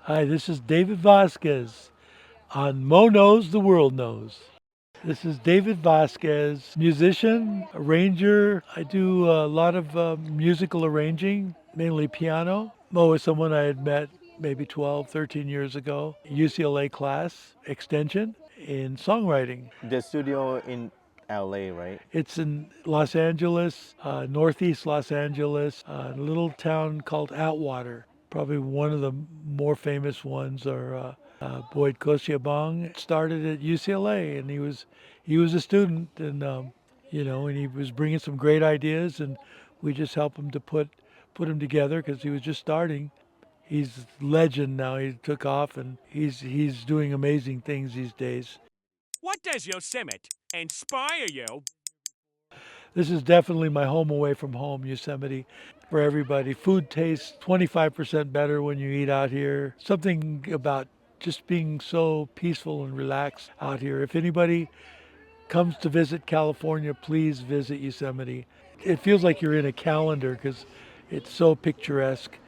Hi, this is David Vasquez on Mo Knows the World Knows. This is David Vasquez, musician, arranger. I do a lot of musical arranging, mainly piano. Mo is someone I had met maybe 12, 13 years ago, UCLA class extension in songwriting. The studio in LA, right? It's in Los Angeles, northeast Los Angeles, a little town called Atwater. Probably one of the more famous ones are Boyd Kosiyabong. Started at UCLA, and he was a student, and and he was bringing some great ideas, and we just helped him to put him together because he was just starting. He's legend now. He took off, and he's doing amazing things these days. What does Yosemite inspire you? This is definitely my home away from home, Yosemite, for everybody. Food tastes 25% better when you eat out here. Something about just being so peaceful and relaxed out here. If anybody comes to visit California, please visit Yosemite. It feels like you're in a calendar because it's so picturesque.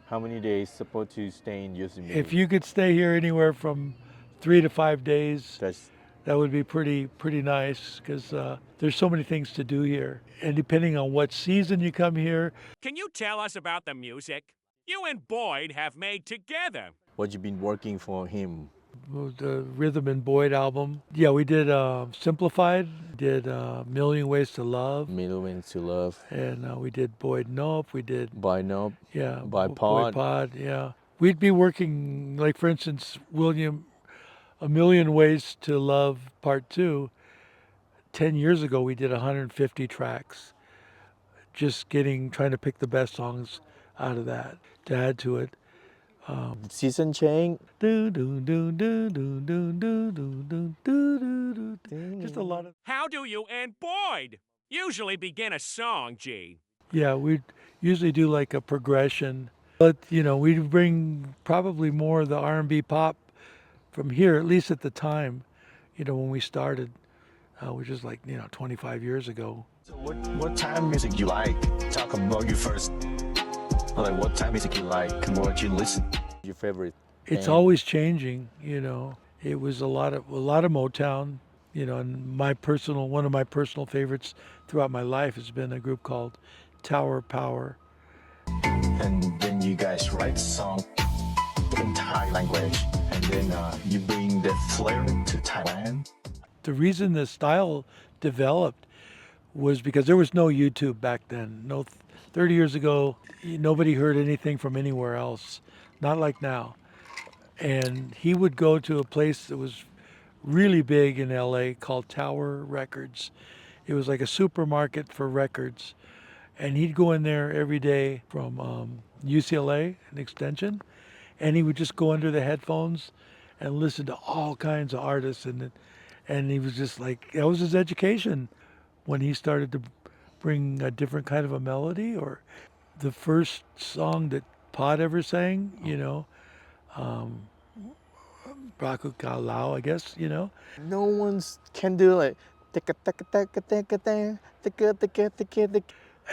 How many days supposed to stay in If Yosemite? you could stay here anywhere from 3 to 5 days, That's that would be pretty nice because there's so many things to do here. And depending on what season you come here, Can you tell us about the music you and Boyd have made together? what you've been working for him. the Rhythm and Boyd album. Yeah, we did Simplified, did Million Ways to Love, Millions to Love, and we did Boyd Nope. We did by Nob, yeah by Boyd Pod. Pod. Yeah, we'd be working like for instance William A Million Ways to Love Part Two. 10 years ago, we did 150 tracks, just trying to pick the best songs out of that to add to it. Season change. Do do do do do do do do do do do. Just a lot of How do you and Boyd usually begin a song, G? yeah. We usually do like a progression, but we bring probably more of the R&B pop from here, at least at the time. When we started, which is like 25 years ago. So what type of music you like? Talk about you first. Like what type of music you like and what you listen. Your favorite It's band? always changing. It was a lot of Motown. And one of my personal favorites throughout my life has been a group called Tower Power. And then you guys write song in Thai language. And then you bring the flair to Thailand. The reason the style developed was because there was no YouTube back then. No, 30 years ago, nobody heard anything from anywhere else, not like now. And he would go to a place that was really big in LA called Tower Records. It was like a supermarket for records. And he'd go in there every day from UCLA, an extension, and he would just go under the headphones and listen to all kinds of artists. And he was just like, that was his education when he started to bring a different kind of a melody. Or the first song that Pod ever sang, Braku Lao, I guess. No one's can do like.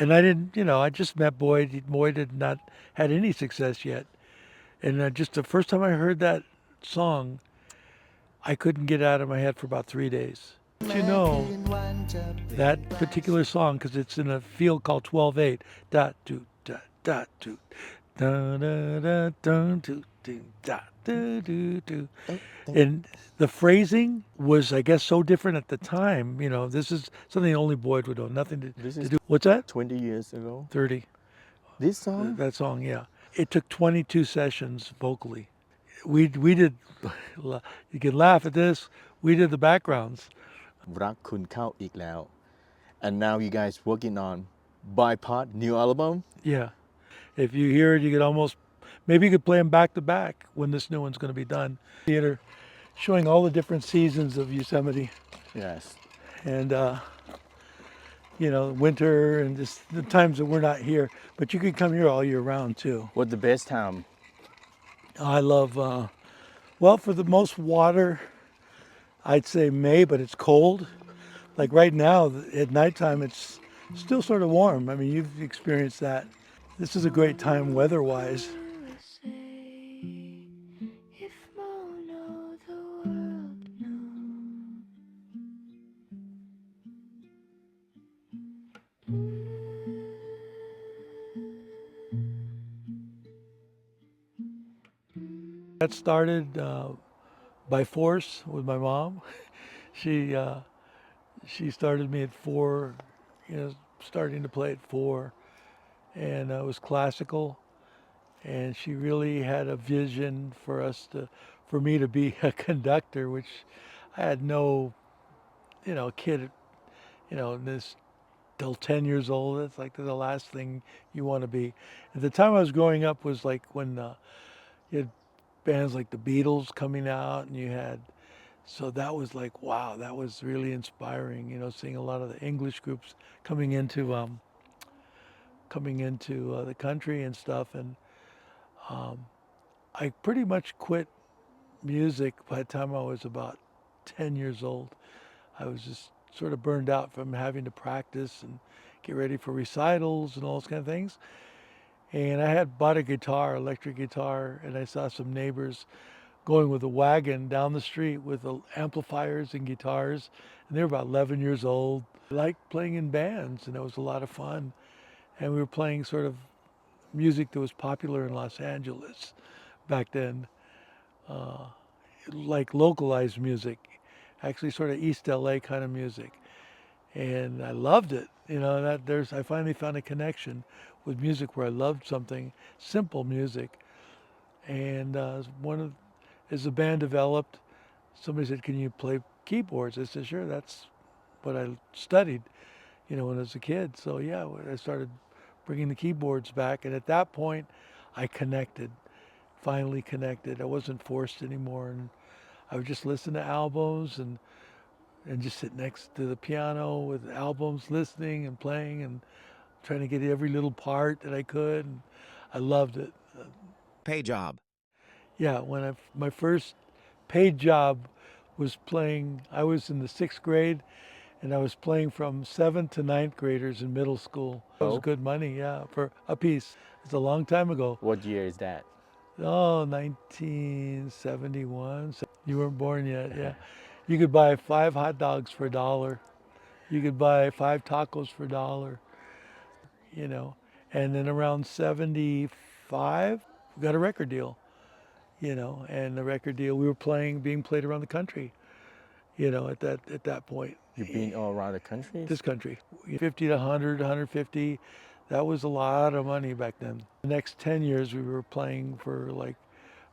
And I didn't, I just met Boyd. Boyd had not had any success yet. And just the first time I heard that song, I couldn't get it out of my head for about 3 days. That particular song, because it's in a field called 12/8. Da do da da do da da da da do do da do do do. And the phrasing was, I guess, so different at the time. This is something only Boyd would know. Nothing This to is do. What's that? 20 years ago. 30. This song? That song, yeah. It took 22 sessions vocally. We did. You can laugh at this. We did the backgrounds. รักคุณเข้าอีกแล้ว and now you guys working on by Pod new album. Yeah. If you hear it, you could almost, maybe you could play them back to back when this new one's going to be done. Theater showing all the different seasons of Yosemite Yes. and, winter and just the times that we're not here. But you could come here all year round too. What the best time? I love, well, for the most water, I'd say May, but it's cold. Like right now, at nighttime, it's still sort of warm. I mean, you've experienced that. This is a great time weather-wise. That started by force with my mom. She she started me at 4, starting to play at 4, and it was classical. And she really had a vision for me to be a conductor, which I had no, kid, this till 10 years old. It's like the last thing you want to be. At the time I was growing up was like when you had bands like the Beatles coming out, and you had, so that was like, wow, that was really inspiring, seeing a lot of the English groups coming into the country and stuff. And um, I pretty much quit music by the time I was about 10 years old. I was just sort of burned out from having to practice and get ready for recitals and all those kind of things. And I had bought a guitar, electric guitar, and I saw some neighbors going with a wagon down the street with amplifiers and guitars, and they were about 11 years old. I liked playing in bands, and it was a lot of fun. And we were playing sort of music that was popular in Los Angeles back then, uh, like localized music, actually sort of East LA kind of music. And I loved it. I finally found a connection with music where I loved something, simple music. And as the band developed, somebody said, "Can you play keyboards?" I said, "Sure." That's what I studied, when I was a kid. So yeah, I started bringing the keyboards back, and at that point, I connected. Finally connected. I wasn't forced anymore, and I would just listen to albums and just sit next to the piano with albums, listening and playing and trying to get every little part that I could. And I loved it. Pay job. Yeah, my first paid job was playing. I was in the 6th grade, and I was playing from 7th to 9th graders in middle school. It was Oh, good money, yeah, for a piece. It's a long time ago. what year is that? Oh, 1971. So you weren't born yet, yeah. You could buy 5 hot dogs for $1. You could buy 5 tacos for $1, you know. And then around 75, we got a record deal, and the record deal, we were being played around the country, at that point. You've been all around the country? This country, 50 to 100, 150, that was a lot of money back then. The next 10 years, we were playing for like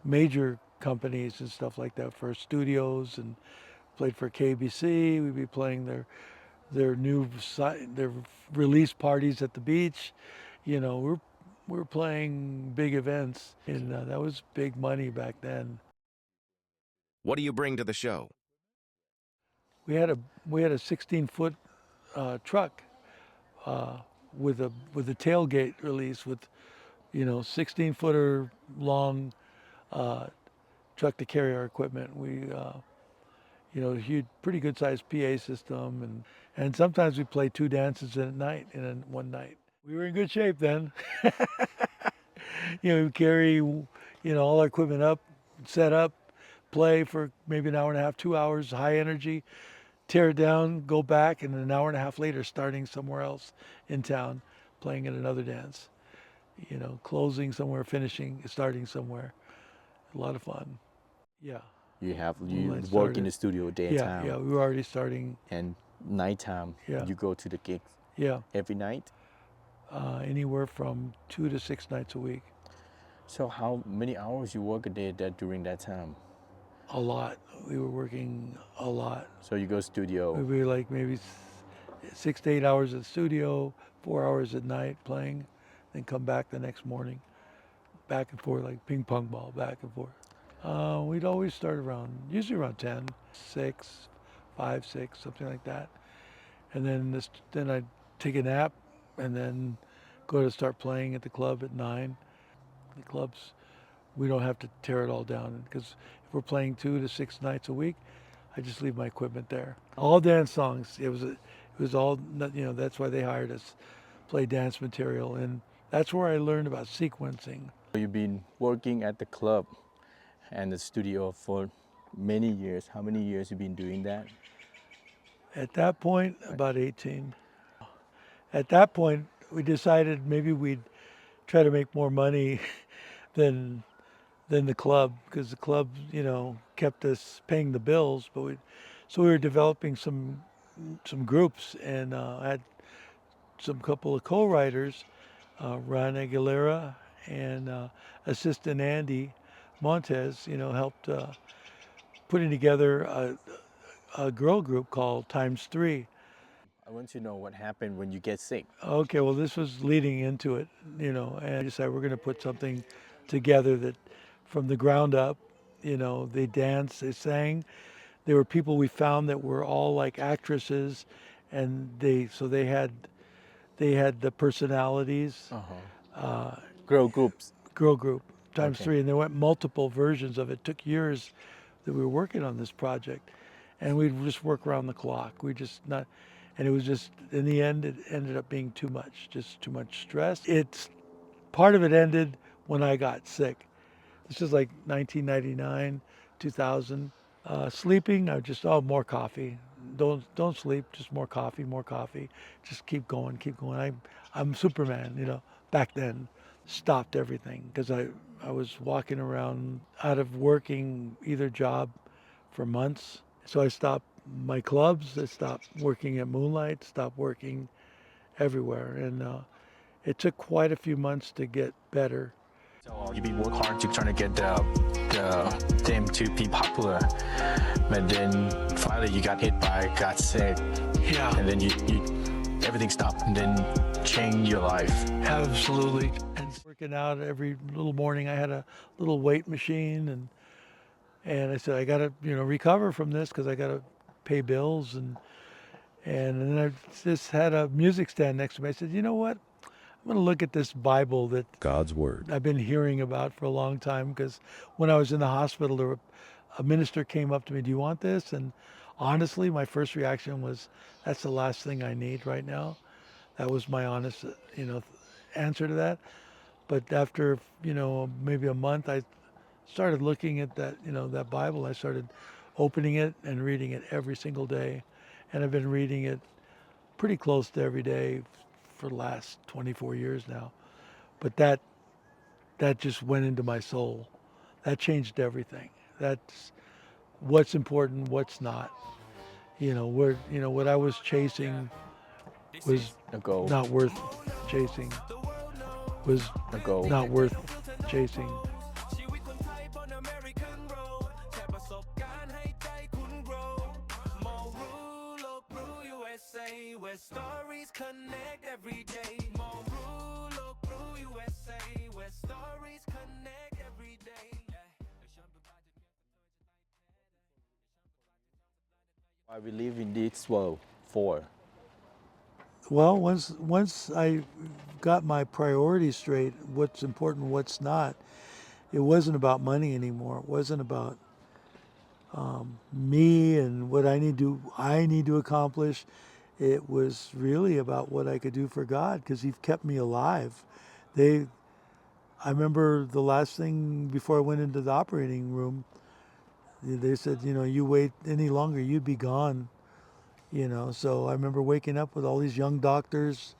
major companies and stuff like that, for studios, and played for KBC. We'd be playing their release parties at the beach. We were playing big events, and that was big money back then. What do you bring to the show? We had a 16-foot truck with a tailgate release with 16-footer long truck to carry our equipment. We huge, pretty good sized PA system, and sometimes we play 2 dances in a night in one night. We were in good shape then. We carry all our equipment up, set up, play for maybe an hour and a half, 2 hours, high energy, tear it down, go back, and an hour and a half later, starting somewhere else in town, playing at another dance. Closing somewhere, finishing, starting somewhere. A lot of fun. Yeah. You Moonlight work in started. the studio Yeah, daytime yeah, we were already starting. and nighttime. Yeah. You go to the gigs Yeah, every night. anywhere from 2 to 6 nights a week. So how many hours you work a day during that time? A lot. We were working a lot. So you go studio. We'd be like maybe 6 to 8 hours at the studio, 4 hours at night playing, then come back the next morning, back and forth like ping pong ball, back and forth. We'd always start usually around 10, 6, 5, 6, something like that. And then I'd take a nap and then go to start playing at the club at 9. The clubs, we don't have to tear it all down, because if we're playing 2 to 6 nights a week, I just leave my equipment there. All dance songs. It was all, that's why they hired us, play dance material. And that's where I learned about sequencing. You've been working at the club and the studio for many years. How many years you been doing that? At that point, about 18. At that point, we decided maybe we'd try to make more money than than the club, because the club, kept us paying the bills. So we were developing some groups, and I had some couple of co-writers, Ron Aguilera and assistant Andy Montez, helped putting together a girl group called Times Three. I want to know what happened when you get sick. Okay, well, this was leading into it, and I decided we're going to put something together that from the ground up, they danced, they sang. There were people we found that were all like actresses, and they had the personalities. Girl groups. Girl group times Okay. three, and there went multiple versions of it. It took years that we were working on this project, and we'd just work around the clock. We just not, and it was just in the end it ended up being too much, just too much stress. It's part of it ended when I got sick. This is like 1999, 2000. Sleeping, I just more coffee. Don't sleep, just more coffee, more coffee. Just keep going, keep going. I'm Superman, back then. Stopped everything because I was walking around out of working either job for months. So I stopped my clubs, I stopped working at Moonlight, stopped working everywhere. And it took quite a few months to get better. So you be work hard to try to get the them to be popular, but then finally you got hit by, got sick, Yeah, and then you everything stopped, and then change your life. absolutely. And working out every little morning, I had a little weight machine, and I said I got to recover from this because I got to pay bills, and then I just had a music stand next to me. I said, you know what? I'm going to look at this Bible that God's Word. I've been hearing about for a long time, because when I was in the hospital, a minister came up to me, do you want this? And honestly, my first reaction was, that's the last thing I need right now. That was my honest, answer to that. But after, maybe a month, I started looking at that Bible. I started opening it and reading it every single day. And I've been reading it pretty close to every day for the last 24 years now. But that just went into my soul. That changed everything. That's what's important, what's not. What I was chasing was A goal. not worth chasing. Was A goal. not worth chasing. Where stories connect every day. More rule of Brew USA, where stories connect every day. Why we live in this world for? Well, once I got my priorities straight, what's important, what's not, it wasn't about money anymore. It wasn't about me and what I need to accomplish. It was really about what I could do for God, because He's kept me alive. I remember the last thing before I went into the operating room, they said, you wait any longer, you'd be gone. So I remember waking up with all these young doctors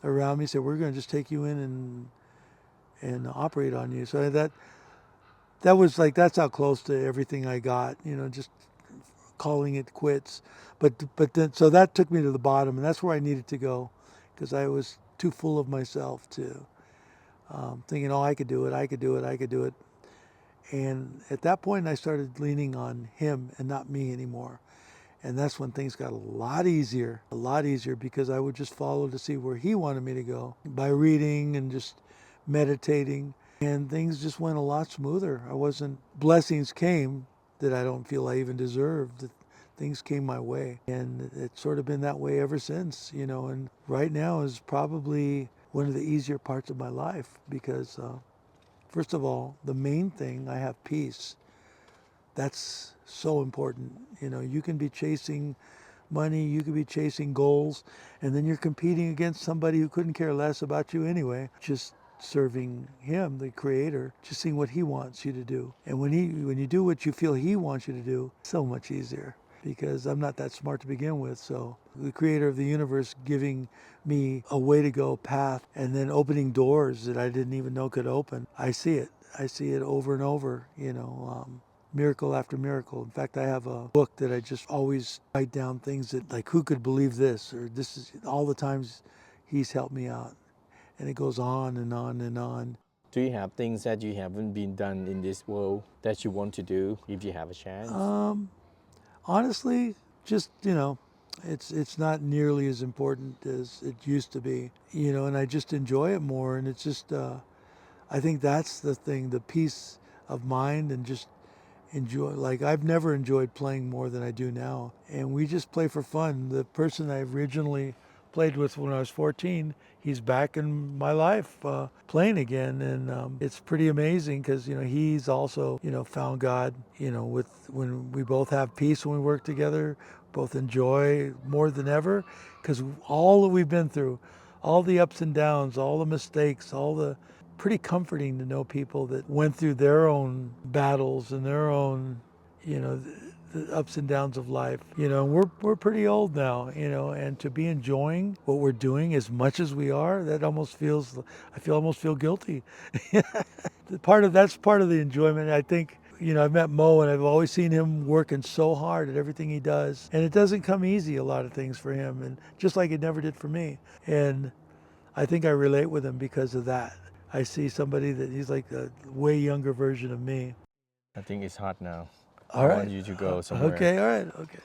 around me, said, we're going to just take you in and operate on you. So that was like, that's how close to everything I got, just calling it quits. But then, so that took me to the bottom, and that's where I needed to go, because I was too full of myself to thinking, oh, I could do it, I could do it, I could do it. And at that point, I started leaning on Him and not me anymore. And that's when things got a lot easier, because I would just follow to see where He wanted me to go by reading and just meditating. And things just went a lot smoother. Blessings came that I don't feel I even deserved. Things came my way. And it's sort of been that way ever since, and right now is probably one of the easier parts of my life, because first of all, the main thing, I have peace. That's so important. You can be chasing money, you could be chasing goals, and then you're competing against somebody who couldn't care less about you anyway. Just serving Him, the Creator, just seeing what He wants you to do. And when you do what you feel He wants you to do, so much easier. Because I'm not that smart to begin with, so the Creator of the universe giving me a way to go path, and then opening doors that I didn't even know could open. I see it. I see it over and over, miracle after miracle. In fact, I have a book that I just always write down things that, like, who could believe this, or this is all the times he's helped me out. And it goes on and on and on. Do you have things that you haven't been done in this world that you want to do if you have a chance? Honestly, just, it's not nearly as important as it used to be, and I just enjoy it more. And it's just, I think that's the thing, the peace of mind, and just enjoy. Like, I've never enjoyed playing more than I do now. And we just play for fun. The person I originally played with when I was 14, he's back in my life playing again. And it's pretty amazing because, he's also, found God, with when we both have peace when we work together, both enjoy more than ever, because all that we've been through, all the ups and downs, all the mistakes, pretty comforting to know people that went through their own battles and their own, the ups and downs of life. And we're pretty old now, and to be enjoying what we're doing as much as we are, that almost feels, almost feel guilty. That's part of the enjoyment. I think, I've met Mo, and I've always seen him working so hard at everything he does. And it doesn't come easy, a lot of things for him, and just like it never did for me. And I think I relate with him because of that. I see somebody that he's like a way younger version of me. I think it's hot now. All I right. want you to go somewhere. Okay, all right, okay.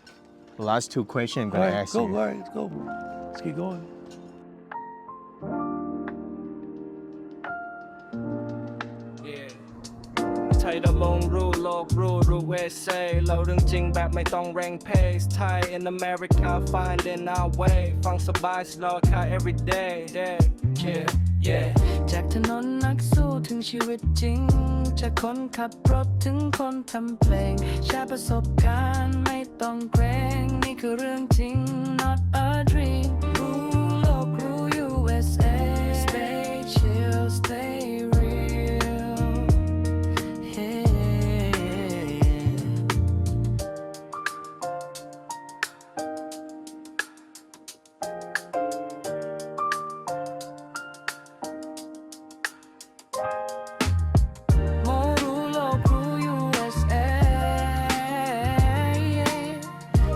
Last two questions I'm All going to right, ask go, you. all right, let's go. Let's keep going. Yeah ไทยดำรงรู้โลกรู้ USA เราเรื่องจริงแบบไม่ต้องแรงเพสไทย in America finding our way ฟังสบาย slow car every day yeah yeah จากถนนนักสู้ถึงชีวิตจริงจากคนขับรถถึงคนทำเพลงแชร์ประสบการณ์ไม่ต้องเกรงนี่คือเรื่องจริง not a dream รู้โลกรู้ USA stay chill stay real yeah.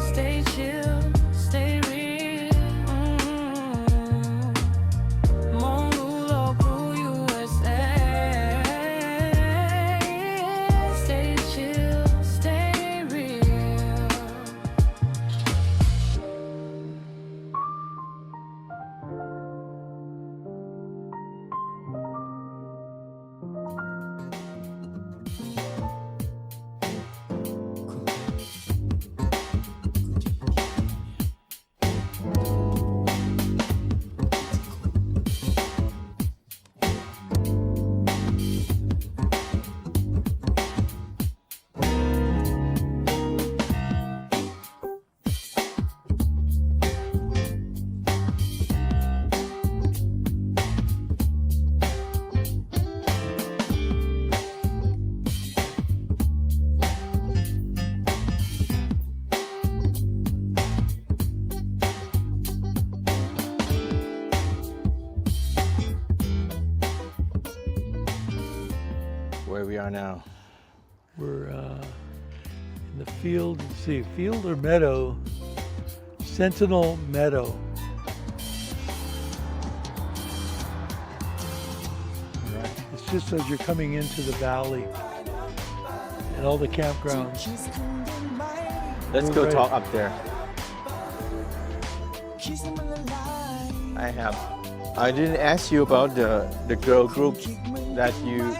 Stay chill, stay real. USA. Stay chill, stay real. Where we are now. We're in the field, let's see, field or meadow? Sentinel Meadow. All right. It's just as you're coming into the valley and all the campgrounds. Let's We're go ready. talk up there. I didn't ask you about the girl group that you've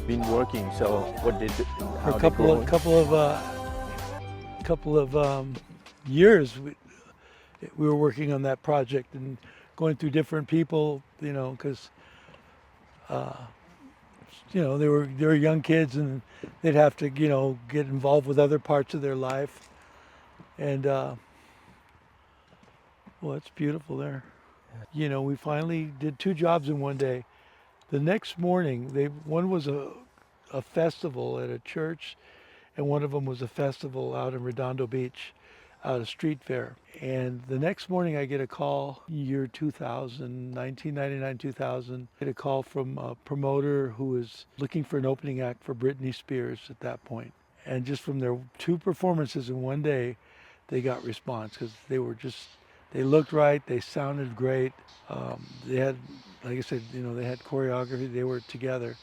been working. So what did For how a they going? couple of years, we were working on that project and going through different people, because they were young kids and they'd have to get involved with other parts of their life, and well, it's beautiful there. We finally did 2 jobs in one day. The next morning, one was a festival at a church, and one of them was a festival out in Redondo Beach. at a street fair. And the next morning I get a call, year 2000, 1999, 2000, I get a call from a promoter who was looking for an opening act for Britney Spears at that point. And just from their two performances in one day, they got response because they looked right, they sounded great. They had, like I said, they had choreography, they were together.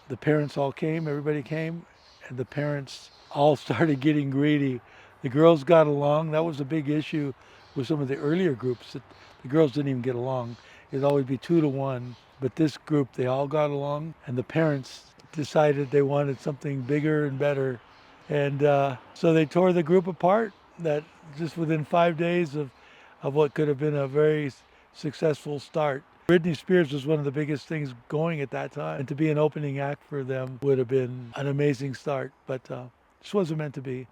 The parents all came, everybody came, and the parents all started getting greedy. The girls got along. That was a big issue with some of the earlier groups, that the girls didn't even get along. It'd always be 2 to 1. But this group, they all got along, and the parents decided they wanted something bigger and better. And so they tore the group apart. That just within 5 days of what could have been a very successful start. Britney Spears was one of the biggest things going at that time, and to be an opening act for them would have been an amazing start, but this wasn't meant to be.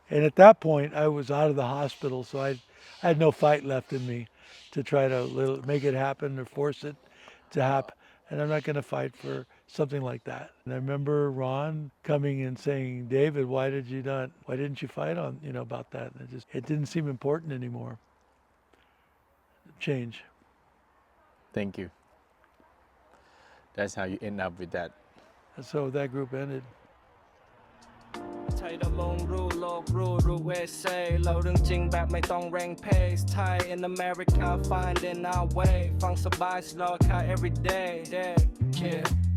And at that point, I was out of the hospital, so I had no fight left in me to try to make it happen or force it to happen. And I'm not going to fight for something like that. And I remember Ron coming and saying, "David, why didn't you fight on, about that?" And it didn't seem important anymore. Change. Thank you. That's how you end up with that. And so that group ended. ไทยดำรงรู้โลกรู้เวเซเราเรื่องจริงแบบไม่ต้องแรงเพสไทย in America finding our way ฟังสบาย slow car every day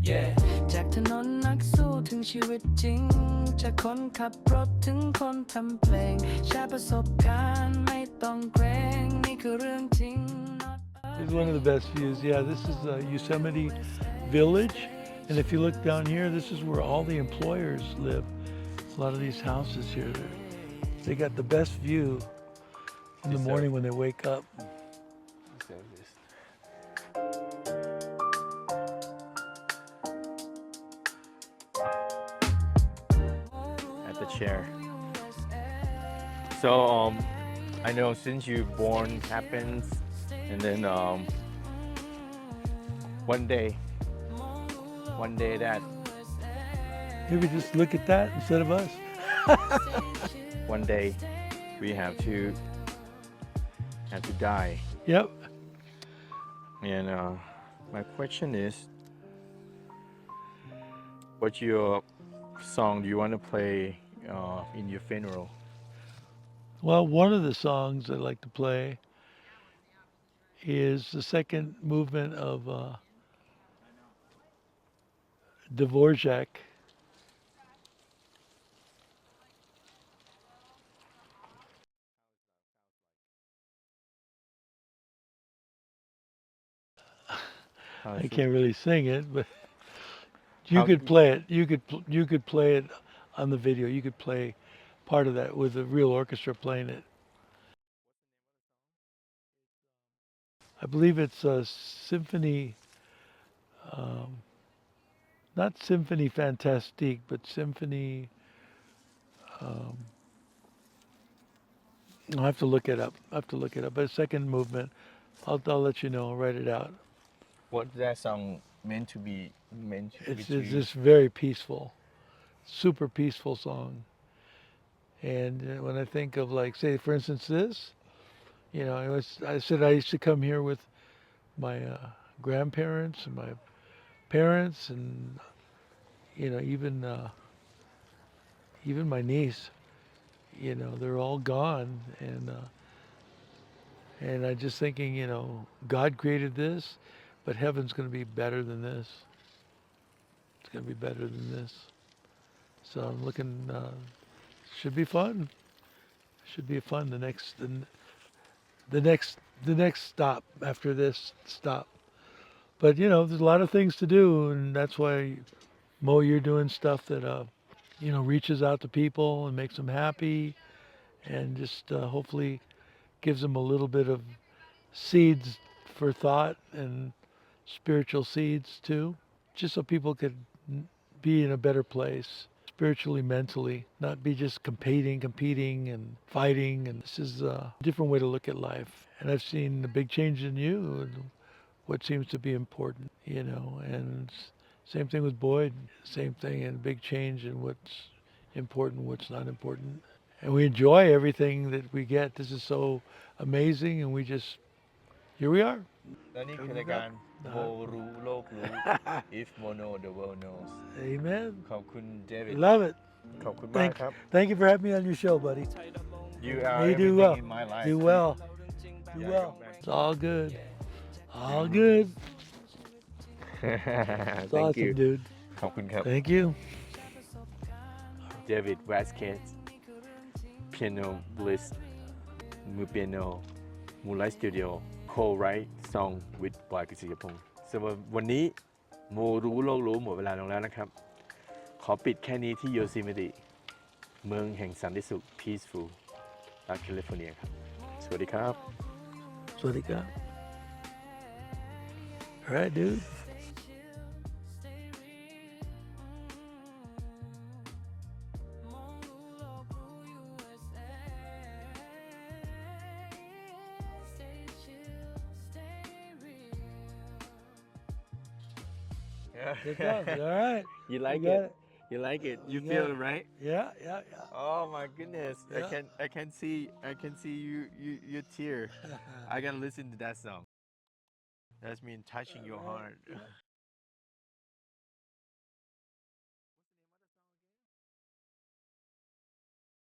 yeah จากถนนนักสู้ถึงชีวิตจริงจากคนขับรถถึงคนทำเพลงแชร์ประสบการณ์ไม่ต้องเกรงนี่คือเรื่องจริง It's one of the best views. Yeah, this is Yosemite Village. And if you look down here, this is where all the employers live. A lot of these houses here, they got the best view in the morning when they wake up. At the chair. So I know since you born happens, and then one day that Maybe just look at that instead of us. one day we have to die. Yep. And my question is, what's your song do you want to play in your funeral? Well, one of the songs I like to play is the second movement of Dvorak. I can't really sing it, but you could play it. You could play it on the video. You could play part of that with a real orchestra playing it. I believe it's a symphony, not Symphony Fantastique, but Symphony. I'll have to look it up. But a second movement. I'll let you know. I'll write it out. What's that song meant to be? It's just very peaceful, super peaceful song. And when I think of, like, say for instance this, I said I used to come here with my grandparents and my parents, and even my niece. They're all gone, and I just thinking, God created this, but heaven's going to be better than this. It's going to be better than this. So I'm looking. Should be fun. Should be fun. The next stop after this stop. But there's a lot of things to do, and that's why, Mo, you're doing stuff that reaches out to people and makes them happy, and just hopefully gives them a little bit of seeds for thought and spiritual seeds too, just so people could be in a better place spiritually, mentally, not be just competing and fighting. And this is a different way to look at life. And I've seen a big change in you and what seems to be important, and same thing with Boyd, same thing, and a big change in what's important, what's not important. and we enjoy everything that we get. This is so amazing, and we just here we are. และนี่คือรายการโบรู้โลกรู้ if mono the world knows Amen. ขอบคุณเดวิด Love it. ขอบคุณมากครับ Thank you for having me on your show, buddy. You are You do everything well. in my life Do well. Do Yeah, well. man. It's all good. All good. It's Thank awesome, you dude. ขอบคุณครับ Thank you. David Vasquez Piano Bliss มือเปียโน Moonlight Studio Co-write Song with Boyd Kosiyabong สำหรับวันนี้โมรู้โลกรู้หมดเวลาลงแล้วนะครับ ขอปิดแค่นี้ที่ Yosemite เมืองแห่งสันติสุข Peaceful รัฐแคลิฟอร์เนียครับ สวัสดีครับ Swadika. All right, dude. Good job. All right. You like got it? it. You like it? You You feel got it, right? Yeah, yeah, yeah. Oh my goodness! Yeah. I can see your tear. I gotta listen to that song. That's mean touching your heart.